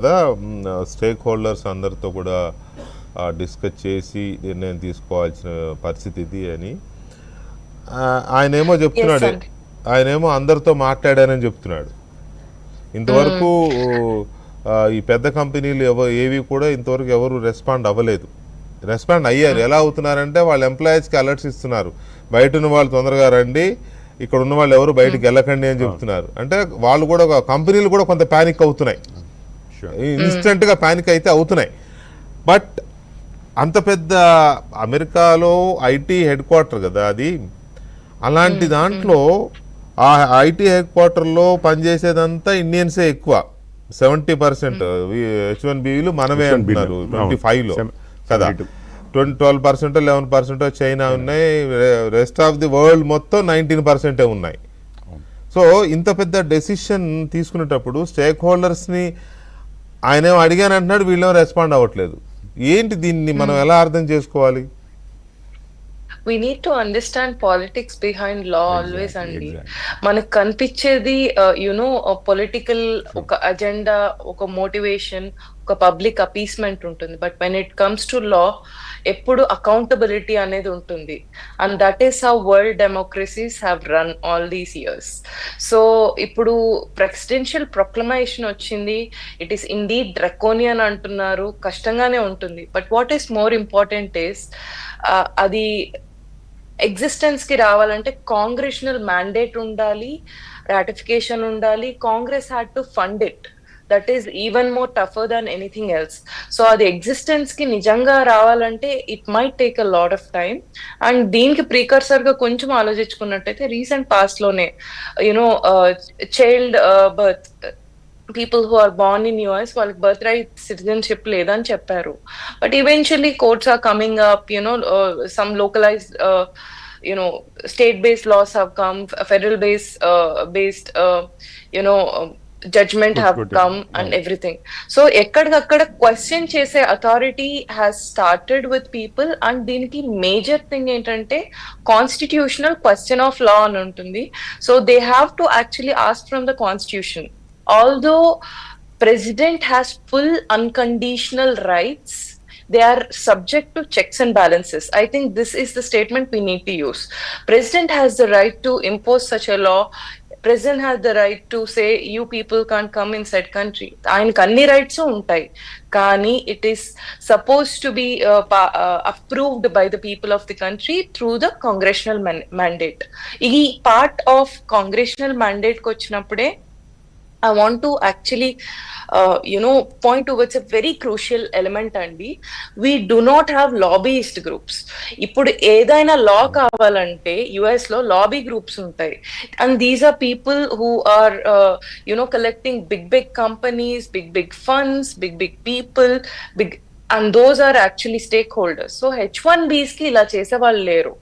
కదా. Stake holders అందరితో కూడా డిస్కస్ చేసి నిర్ణయం తీసుకోవాల్సిన పరిస్థితి ఇది అని ఆయనేమో చెప్తున్నాడు. ఆయనేమో అందరితో మాట్లాడానని చెప్తున్నాడు. ఇంతవరకు ఈ పెద్ద కంపెనీలు ఏవి కూడా ఇంతవరకు ఎవరు రెస్పాండ్ అవ్వలేదు. రెస్పాండ్ అయ్యారు. ఎలా అవుతున్నారంటే వాళ్ళ ఎంప్లాయీస్కి అలర్ట్స్ ఇస్తున్నారు, బయట ఉన్న వాళ్ళు తొందరగా రండి, ఇక్కడ ఉన్న వాళ్ళు ఎవరు బయటకు వెళ్ళకండి అని చెప్తున్నారు. అంటే వాళ్ళు కూడా కంపెనీలు కూడా కొంత ప్యానిక్ అవుతున్నాయి, ఇన్స్టెంట్గా ప్యానిక్ అయితే అవుతున్నాయి. బట్ అంత పెద్ద అమెరికాలో ఐటీ హెడ్ క్వార్టర్ కదా అది. అలాంటి దాంట్లో ఆ ఐటీ హెడ్ క్వార్టర్లో పనిచేసేదంతా ఇండియన్సే ఎక్కువ. 70% H1Bలు మనమే అంటున్నారు 25లో కదా. 12% 11% చైనా ఉన్నాయి, రెస్ట్ ఆఫ్ ది వరల్డ్ మొత్తం 19% ఉన్నాయి. సో ఇంత పెద్ద డెసిషన్ తీసుకునేటప్పుడు స్టేక్ హోల్డర్స్ని ఆయనేమో అడిగాను అంటున్నాడు, వీళ్ళేమో రెస్పాండ్ అవ్వట్లేదు. ఏంటి దీన్ని మనం ఎలా అర్థం చేసుకోవాలి? We need to understand politics behind law always అండి. మనకు కనిపించేది పొలిటికల్ ఒక అజెండా, ఒక మోటివేషన్, ఒక పబ్లిక్ అపీస్మెంట్ ఉంటుంది. But when it comes to law ఎప్పుడు అకౌంటబిలిటీ అనేది ఉంటుంది. And that is how world democracies have run all these years. So ఇప్పుడు ప్రెసిడెన్షియల్ ప్రొక్లమేషన్ వచ్చింది. ఇట్ ఈస్ ఇండీడ్ డ్రకోనియన్ అంటున్నారు, కష్టంగానే ఉంటుంది. But what is more important is అది existence కి రావాలంటే కాంగ్రెషనల్ మ్యాండేట్ ఉండాలి, రాటిఫికేషన్ ఉండాలి. Congress had to fund it. That is even more tougher than anything else. So అది ఎగ్జిస్టెన్స్ కి నిజంగా రావాలంటే it might take a lot of time. And దీనికి ప్రీకర్సర్ గా కొంచెం ఆలోచించుకున్నట్టయితే రీసెంట్ పాస్ట్ లోనే child birth people who are born in US, వాళ్ళకి బర్త్ రైట్ సిటిజన్షిప్ లేదని చెప్పారు. But eventually courts are coming up, some localized state-based laws have come, federal based judgment have come and everything. So ekkadakakkada question chese authority has started with people. And deeniki major thing entante constitutional question of law అని ఉంటుంది. So they have to actually ask from the constitution. Although president has full unconditional rights, they are subject to checks and balances. I think this is the statement we need to use. President has the right to impose such a law. President has the right to say you people can't come inside country. ఆయనకు అన్ని rights ఉంటాయి, కానీ it is supposed to be approved by the people of the country through the congressional mandate. ఈ part of congressional mandate కి వచ్చినప్పుడే I want to actually point towards a very crucial element అండి. We do not have lobbyist groups. ఇప్పుడు ఏదైనా లా కావాలంటే US లో lobby groups ఉంటాయి. And these are people who are collecting big companies, big funds, big people, and those are actually stakeholders. So H1Bs కి ఇలా చేసే వాళ్ళు లేరు.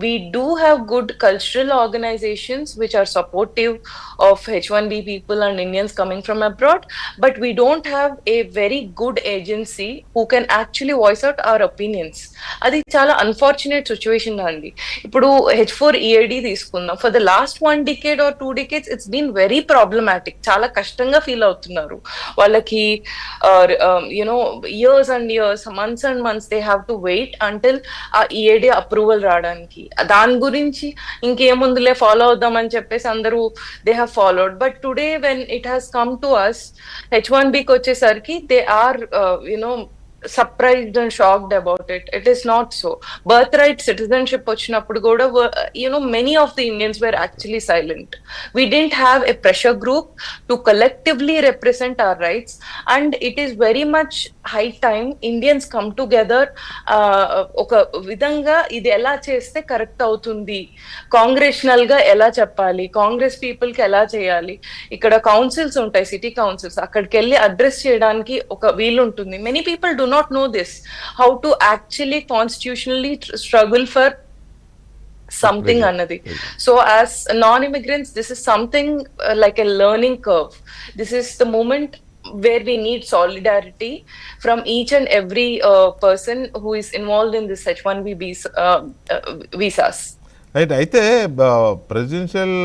We do have good cultural organizations which are supportive of H1B people and Indians coming from abroad, but we don't have a very good agency who can actually voice out our opinions. Adi chala unfortunate situation andi. Ippudu H4 EAD తీసుకుందాం. For the last 1 decade or 2 decades it's been very problematic. చాలా కష్టంగా feel అవుతున్నారు. వాళ్ళకి years and years, months and months they have to wait until ఆ EAD approval రావడానికి. దాని గురించి ఇంకేముందులే follow అవుదామని చెప్పేసి అందరూ they have followed. But today when it has come to us, H1Bకి వచ్చేసరికి they are surprised and shocked about it. It is not so. Birthright citizenship వచ్చినప్పుడు కూడా many of the Indians were actually silent. We didn't have a pressure group to collectively represent our rights, and it is very much high time Indians come together. ఒక విధంగా ఇది ఎలా చేస్తే correct అవుతుంది, Congressional గా ఎలా చెప్పాలి, కాంగ్రెస్ పీపుల్ కి ఎలా చేయాలి. ఇక్కడ కౌన్సిల్స్ ఉంటాయి, సిటీ కౌన్సిల్స్, అక్కడికి వెళ్ళి అడ్రస్ చేయడానికి ఒక వీలు ఉంటుంది. Many people do not know this, how to actually constitutionally struggle for something another. So as non-immigrants, this is something like a learning curve. This is the moment where we need solidarity from each and every person who is involved in this H1B visas. Right. అయితే presidential